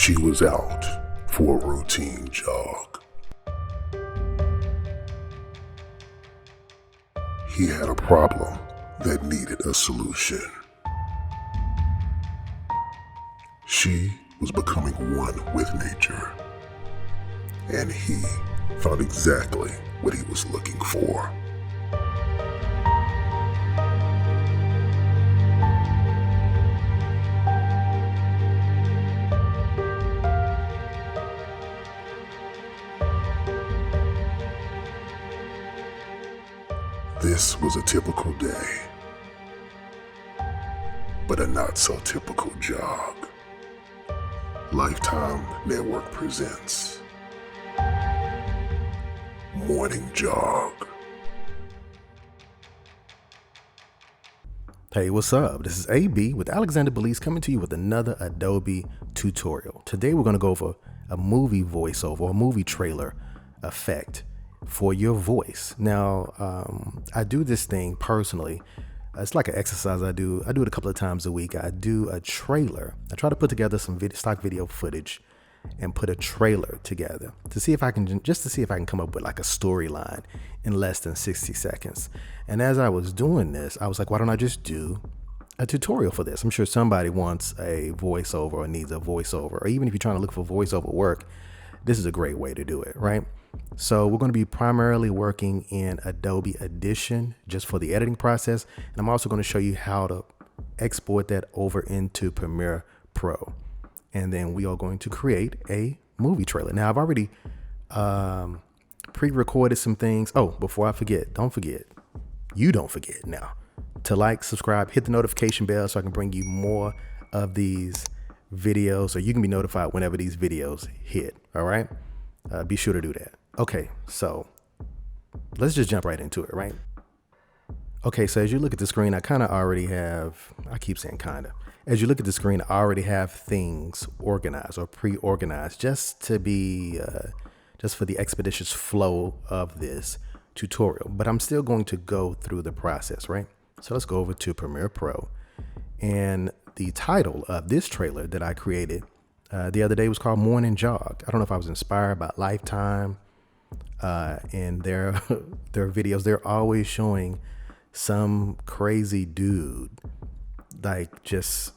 She was out for a routine jog. He had a problem that needed a solution. She was becoming one with nature, and he found exactly what he was looking for. This was a typical day, but a not so typical jog. Lifetime Network presents Morning Jog. Hey, what's up? This is AB with Alexander Belize coming to you with another Adobe tutorial. Today we're going to go over a movie voiceover or movie trailer effect for your voice. Now, I do this thing personally. It's like an exercise I do. I do it a couple of times a week. I do a trailer. I try to put together some stock video footage and put a trailer together to see if I can come up with like a storyline in less than 60 seconds. And as I was doing this, I was like, why don't I just do a tutorial for this? I'm sure somebody wants a voiceover or needs a voiceover, or even if you're trying to look for voiceover work, this is a great way to do it, right? So we're going to be primarily working in Adobe Audition just for the editing process. And I'm also going to show you how to export that over into Premiere Pro. And then we are going to create a movie trailer. Now, I've already pre-recorded some things. Oh, before I forget, don't forget now to like, subscribe, hit the notification bell so I can bring you more of these videos, so you can be notified whenever these videos hit. All right. Be sure to do that. Okay, so let's just jump right into it, right? Okay, so as you look at the screen, as you look at the screen, I already have things organized or pre-organized just for the expeditious flow of this tutorial. But I'm still going to go through the process, right? So let's go over to Premiere Pro. And the title of this trailer that I created the other day was called Morning Jog. I don't know if I was inspired by Lifetime and their videos. They're always showing some crazy dude, like just,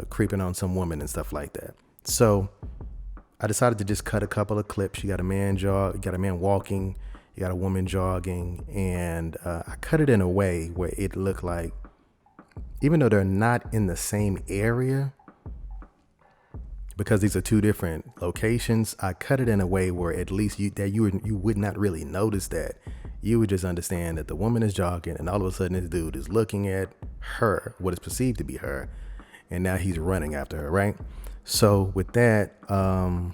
creeping on some woman and stuff like that. So I decided to just cut a couple of clips. You got a man walking, you got a woman jogging, and I cut it in a way where it looked like, even though they're not in the same area, because these are two different locations, I cut it in a way where at least you would not really notice that. You would just understand that the woman is jogging, and all of a sudden this dude is looking at her, what is perceived to be her, and now he's running after her, right? So with that, and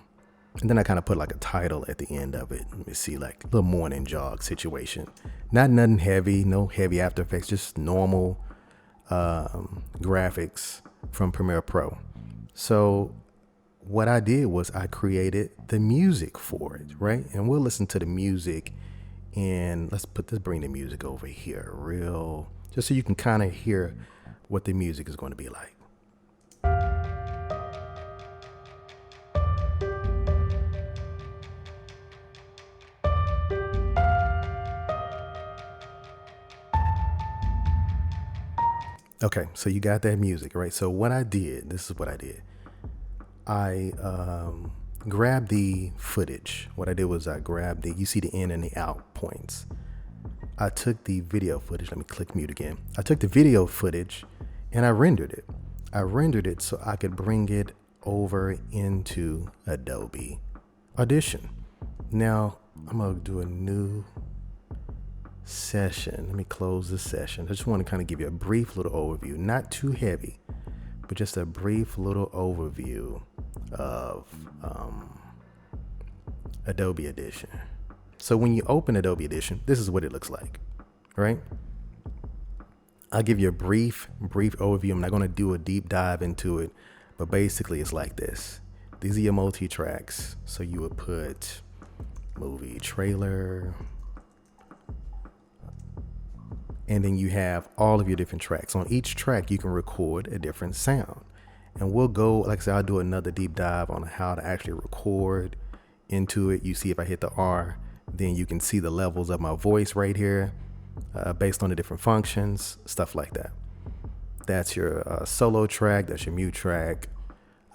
then I kind of put like a title at the end of it. Let me see, like a little morning jog situation. Not nothing heavy, no heavy After Effects, just normal graphics from Premiere Pro. So what I did was I created the music for it, right? And we'll listen to the music, and let's bring the music over here just so you can kind of hear what the music is going to be like. Okay, so you got that music, right? So this is what I did. I grabbed the footage. What I did was I grabbed you see the in and the out points. I took the video footage. Let me click mute again. I took the video footage and I rendered it. I rendered it so I could bring it over into Adobe Audition. Now I'm going to do a new session. Let me close this session. I just want to kind of give you a brief little overview, not too heavy, but just a brief little overview of Adobe Audition. So when you open Adobe Audition, this is what it looks like, right? I'll give you a brief overview. I'm not going to do a deep dive into it, but basically it's like this. These are your multi-tracks. So you would put movie trailer, and then you have all of your different tracks. On each track, you can record a different sound. And we'll go, like I said, I'll do another deep dive on how to actually record into it. You see if I hit the R, then you can see the levels of my voice right here, based on the different functions, stuff like that. That's your solo track, that's your mute track.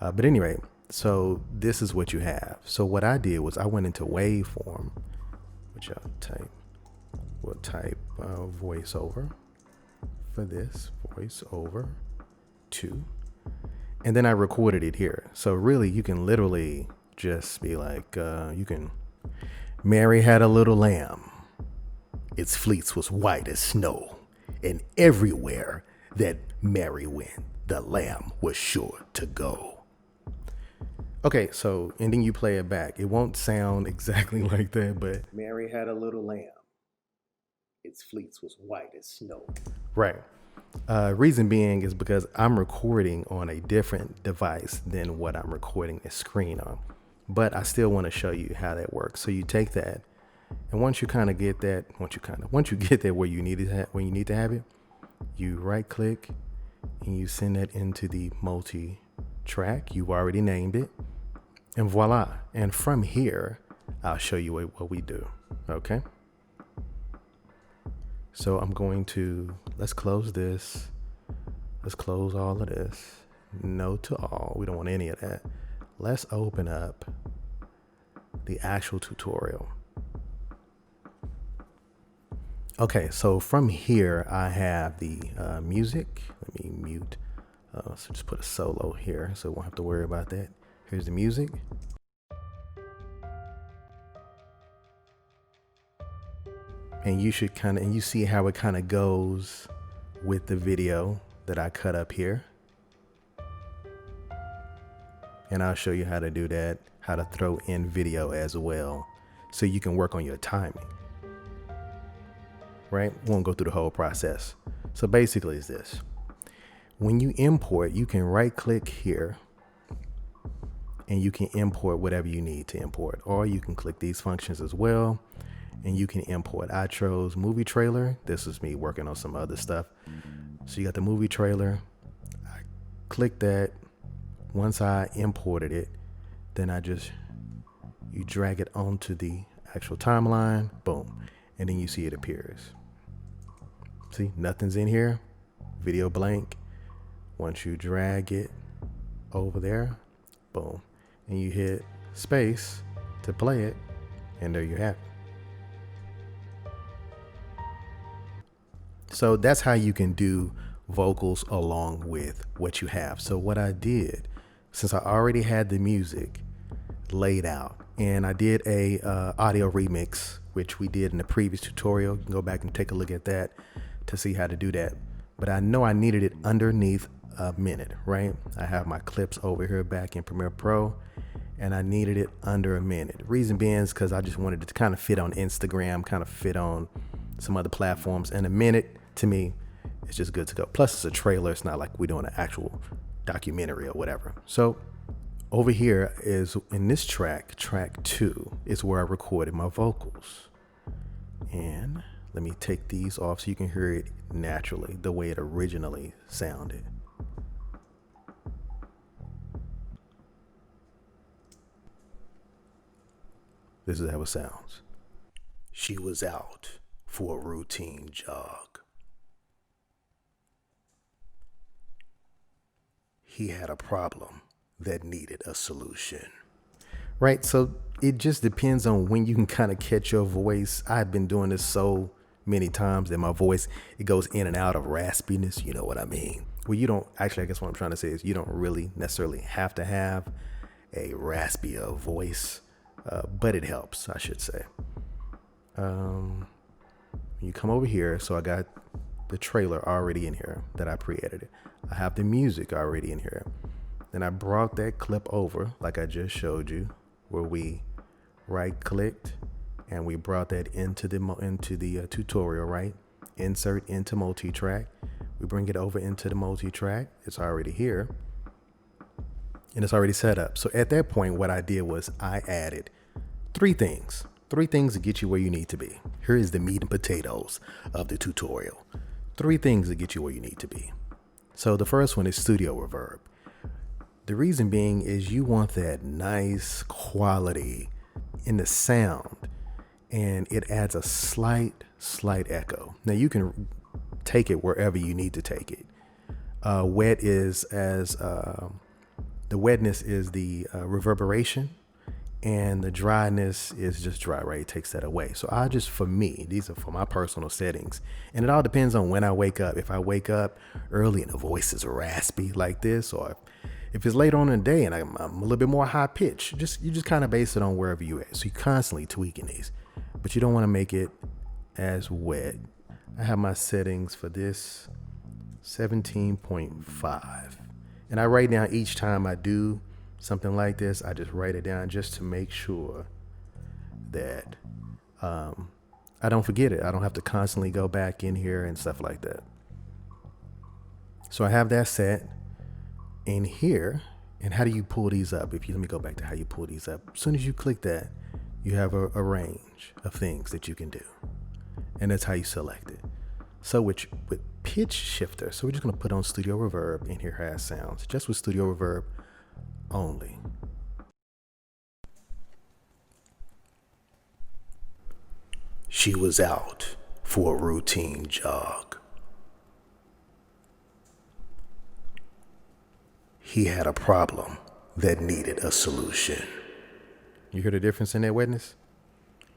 But anyway, so this is what you have. So what I did was I went into waveform, which we'll type voiceover for this, voiceover 2. And then I recorded it here. So really you can literally just be like, Mary had a little lamb. Its fleece was white as snow. And everywhere that Mary went, the lamb was sure to go. Okay, so, and then you play it back. It won't sound exactly like that, but Mary had a little lamb. Its fleece was white as snow. Right. Reason being is because I'm recording on a different device than what I'm recording the screen on. But I still want to show you how that works. So you take that, and once you get there where you need to have it, you right click and you send that into the multi-track. You've already named it, and voila. And from here, I'll show you what we do. Okay. So I'm going to, let's close this. Let's close all of this. No to all. We don't want any of that. Let's open up the actual tutorial. Okay, so from here, I have the music. Let me mute. So just put a solo here so we won't have to worry about that. Here's the music. And you should and you see how it kind of goes with the video that I cut up here. And I'll show you how to do that, how to throw in video as well, so you can work on your timing. Right? Won't go through the whole process. So basically it's this. When you import, you can right click here and you can import whatever you need to import, or you can click these functions as well. And you can import. I chose movie trailer. This is me working on some other stuff. So you got the movie trailer. I click that. Once I imported it, then you drag it onto the actual timeline. Boom. And then you see it appears. See, nothing's in here. Video blank. Once you drag it over there, boom. And you hit space to play it. And there you have it. So that's how you can do vocals along with what you have. So what I did, since I already had the music laid out, and I did a audio remix, which we did in the previous tutorial. You can go back and take a look at that to see how to do that. But I know I needed it underneath a minute, right? I have my clips over here back in Premiere Pro, and I needed it under a minute. Reason being is because I just wanted it to kind of fit on Instagram, kind of fit on some other platforms, and a minute to me, it's just good to go. Plus it's a trailer. It's not like we're doing an actual documentary or whatever. So over here is in this track 2 is where I recorded my vocals. And let me take these off so you can hear it naturally, the way it originally sounded. This is how it sounds. She was out for a routine jog. He had a problem that needed a solution. Right? So it just depends on when you can kind of catch your voice. I've been doing this so many times that my voice, it goes in and out of raspiness. You know what I mean? Well, you don't actually, I guess what I'm trying to say is you don't really necessarily have to have a raspier voice, but it helps, I should say. You come over here. So I got the trailer already in here that I pre-edited. I have the music already in here. Then I brought that clip over like I just showed you, where we right clicked and we brought that into the tutorial, right? Insert into multi-track. We bring it over into the multi-track. It's already here and it's already set up. So at that point, what I did was I added three things to get you where you need to be. Here is the meat and potatoes of the tutorial. 3 things to get you where you need to be. So the first one is studio reverb. The reason being is you want that nice quality in the sound, and it adds a slight echo. Now you can take it wherever you need to take it. Wet is as the wetness is the reverberation, and the dryness is just dry, right? It takes that away. So for me, these are for my personal settings, and it all depends on when I wake up. If I wake up early and the voice is raspy like this, or if it's later on in the day and I'm a little bit more high pitch, you just kind of base it on wherever you at. So you're constantly tweaking these, but you don't want to make it as wet. I have my settings for this 17.5, and I write down each time I do something like this. I just write it down just to make sure that I don't forget it. I don't have to constantly go back in here and stuff like that. So I have that set in here. And how do you pull these up? Let me go back to how you pull these up. As soon as you click that, you have a range of things that you can do, and that's how you select it. So with pitch shifter, so we're just going to put on Studio Reverb, and here has sounds just with Studio Reverb only. She was out for a routine jog. He had a problem that needed a solution. You hear the difference in that wetness?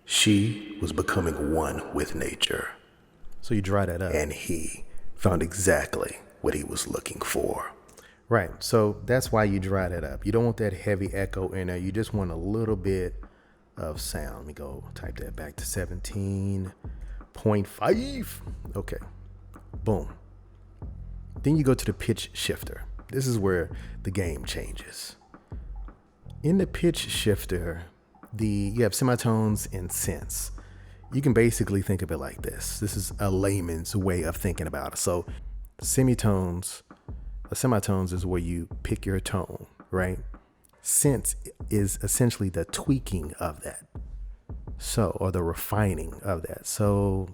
She was becoming one with nature. So you dry that up. And he found exactly what he was looking for. Right, so that's why you dry that up. You don't want that heavy echo in there. You just want a little bit of sound. Let me go type that back to 17.5. Okay, boom. Then you go to the pitch shifter. This is where the game changes. In the pitch shifter, you have semitones and synths. You can basically think of it like this. This is a layman's way of thinking about it. So semitones is where you pick your tone, right? Synths is essentially the tweaking of that. Or the refining of that. So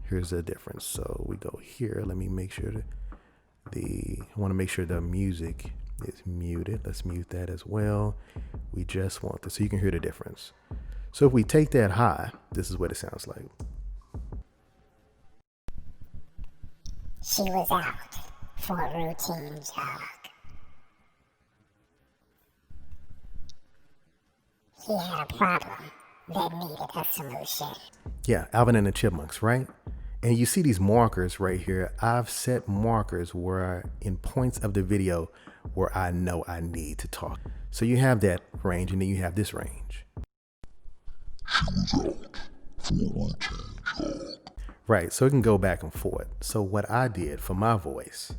here's the difference. So we go here. Let me make sure I want to make sure the music is muted. Let's mute that as well. We just want this so you can hear the difference. So if we take that high, this is what it sounds like. She was out for a routine jog. He had a problem that needed a solution. Yeah, Alvin and the Chipmunks, right? And you see these markers right here. I've set markers in points of the video where I know I need to talk. So you have that range, and then you have this range. She was out for a routine jog. Right, so it can go back and forth. So what I did for my voice,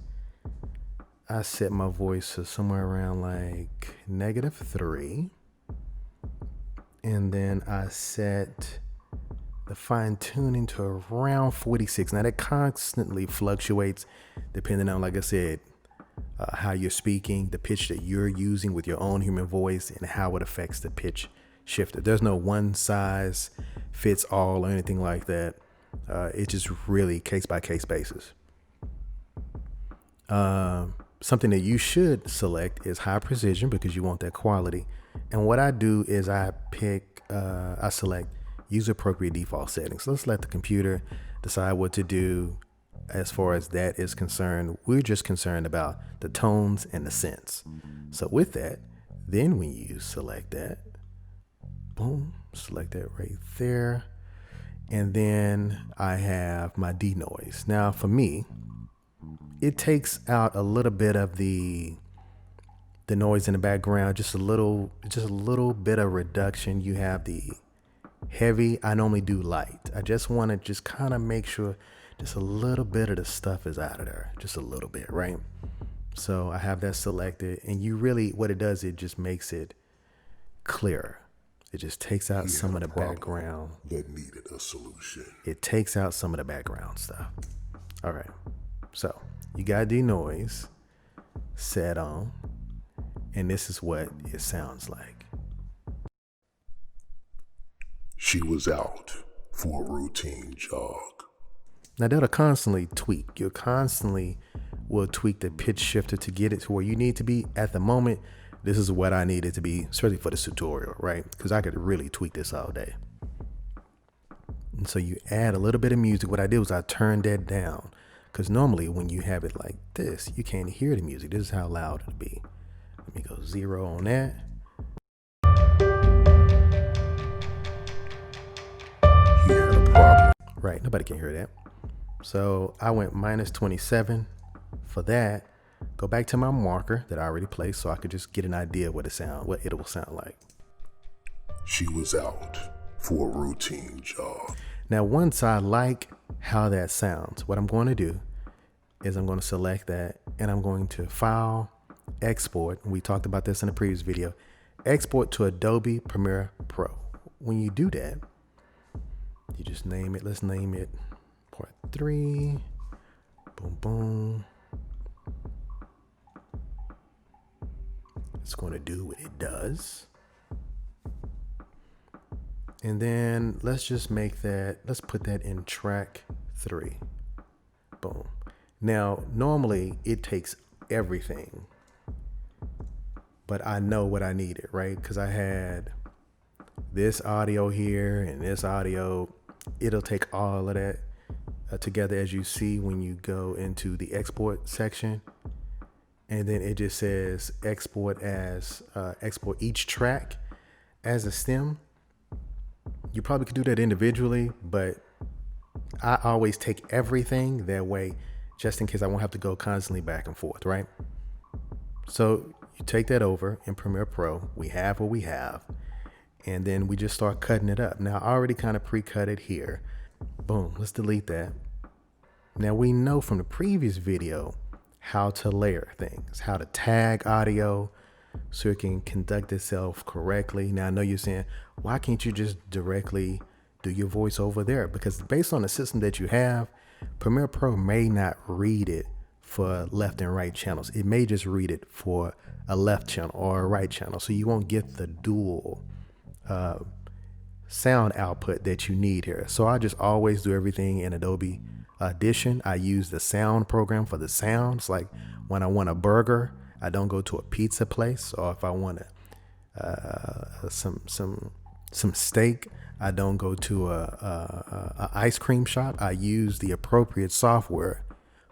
I set my voice to somewhere around like -3. And then I set the fine tuning to around 46. Now that constantly fluctuates depending on, like I said, how you're speaking, the pitch that you're using with your own human voice, and how it affects the pitch shifter. There's no one size fits all or anything like that. It's just really case by case basis. Something that you should select is high precision, because you want that quality. And what I do is I select use appropriate default settings. So let's let the computer decide what to do as far as that is concerned. We're just concerned about the tones and the synths. So with that, then when you select that, boom, select that right there. And then I have my denoise. Now for me, it takes out a little bit of the noise in the background, just a little bit of reduction. You have the heavy. I normally do light. I just want to just kind of make sure just a little bit of the stuff is out of there, just a little bit, right? So I have that selected, and what it does, it just makes it clearer. It just takes out some of the background that needed a solution. It takes out some of the background stuff. All right, so you got denoise set on, and this is what it sounds like. She was out for a routine jog. Now that'll constantly tweak. You constantly will tweak the pitch shifter to get it to where you need to be. At the moment, This is what I needed to be, especially for this tutorial, right? Because I could really tweak this all day. And so you add a little bit of music. What I did was I turned that down, because normally when you have it like this, you can't hear the music. This is how loud it'll be. Let me go 0 on that. He had a problem. Right, nobody can hear that. So I went -27 for that. Go back to my marker that I already placed so I could just get an idea what it will sound like. She was out for a routine job. Now, once I like how that sounds, what I'm going to do is I'm going to select that and I'm going to File, Export. And we talked about this in the previous video. Export to Adobe Premiere Pro. When you do that, you just name it. Let's name it Part 3. Boom, boom. It's going to do what it does. And then let's just make that, let's put that in track 3. Boom. Now, normally it takes everything, but I know what I needed, right? Because I had this audio here and this audio. It'll take all of that together, as you see when you go into the export section. And then it just says export as export each track as a stem. You probably could do that individually, but I always take everything that way, just in case I won't have to go constantly back and forth, right? So you take that over in Premiere Pro. We have what we have, and then we just start cutting it up. Now I already kind of pre-cut it here. Boom, let's delete that. Now we know from the previous video how to layer things, how to tag audio so it can conduct itself correctly. Now I know you're saying, why can't you just directly do your voice over there? Because based on the system that you have, Premiere Pro may not read it for left and right channels. It may just read it for a left channel or a right channel. So you won't get the dual sound output that you need here. So I just always do everything in Adobe Audition. I use the sound program for the sounds. Like when I want a burger, I don't go to a pizza place, or if I want some steak, I don't go to a ice cream shop. I use the appropriate software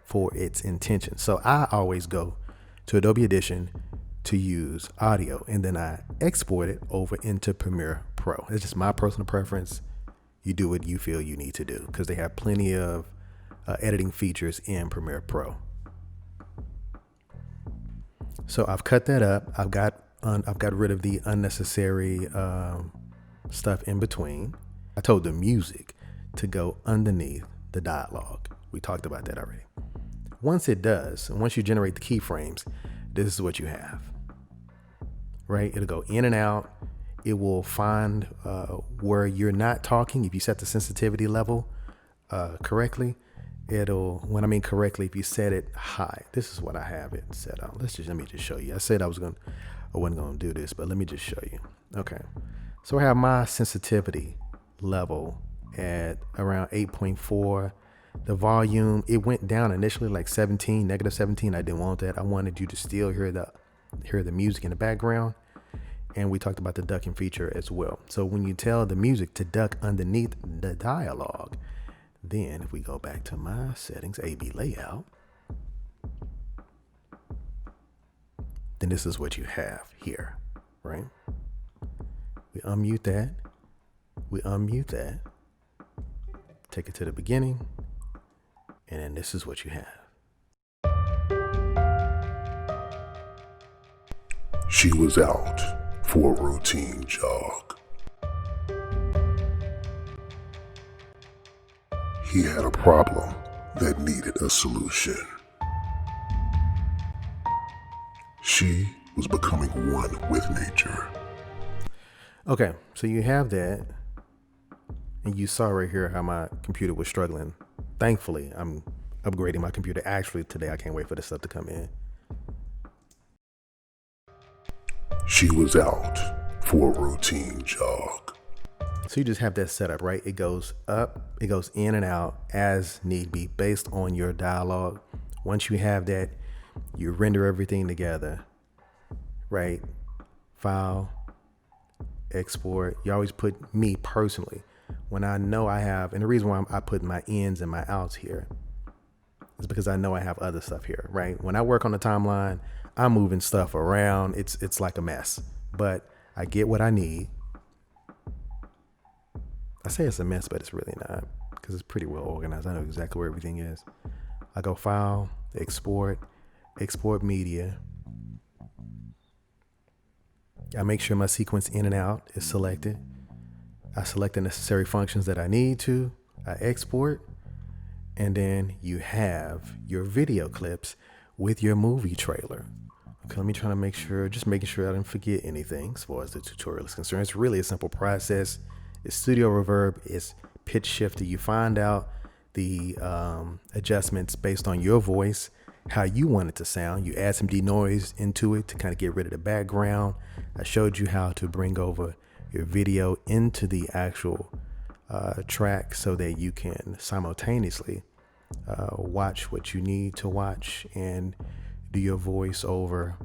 for its intention. So I always go to Adobe Audition to use audio, and then I export it over into Premiere Pro. It's just my personal preference. You do what you feel you need to do, because they have plenty of editing features in Premiere Pro. So I've cut that up. I've got rid of the unnecessary stuff in between. I told the music to go underneath the dialogue. We talked about that already. Once it does, and once you generate the keyframes, this is what you have, right? It'll go in and out. It will find where you're not talking. If you set the sensitivity level correctly, when I mean correctly, if you set it high, this is what I have it set on. Let me just show you. I said I wasn't going to do this, but let me just show you. Okay. So I have my sensitivity level at around 8.4. The volume, it went down initially like 17, -17. I didn't want that. I wanted you to still hear the music in the background. And we talked about the ducking feature as well. So when you tell the music to duck underneath the dialogue, then if we go back to my settings, AB layout, then this is what you have here, right? We unmute that. We unmute that. Take it to the beginning. And then this is what you have. She was out for a routine jog. He had a problem that needed a solution. She was becoming one with nature. Okay, so you have that, and you saw right here how my computer was struggling. Thankfully, I'm upgrading my computer actually today. I can't wait for this stuff to come in. She was out for a routine jog. So you just have that set up, right? It goes up, it goes in and out as need be based on your dialogue. Once you have that, you render everything together, right? file, export. You always put me personally when I know I have, and the reason why I put my ins and my outs here is because I know I have other stuff here, right? When I work on the timeline, I'm moving stuff around. It's like a mess, but I get what I need. I say it's a mess, but it's really not, because it's pretty well organized. I know exactly where everything is. I go file, export media. I make sure my sequence in and out is selected. I select the necessary functions that I need to. I export. And then you have your video clips with your movie trailer. Okay, let me try to make sure, just making sure I didn't forget anything as far as the tutorial is concerned. It's really a simple process. It's Studio Reverb. It's pitch shifter. You find out the adjustments based on your voice, how you want it to sound. You add some denoise into it to kind of get rid of the background. I showed you how to bring over your video into the actual track so that you can simultaneously watch what you need to watch and do your voice over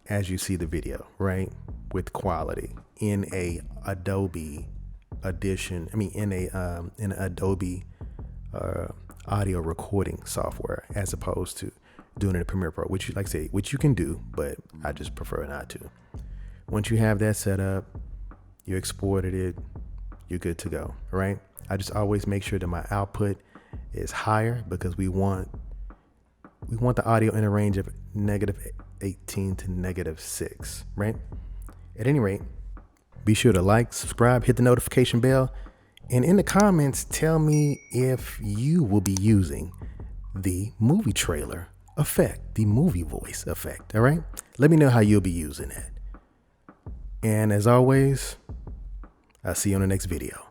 as you see the video, right? With quality in a Adobe Audition. In an Adobe audio recording software, as opposed to doing it in Premiere Pro, which, like I say, which you can do, but I just prefer not to. Once you have that set up, you exported it, you're good to go, right? I just always make sure that my output is higher, because we want the audio in a range of -18 to -6, right? At any rate, be sure to like, subscribe, hit the notification bell, and in the comments, tell me if you will be using the movie trailer effect, the movie voice effect, all right? Let me know how you'll be using it. And as always, I'll see you on the next video.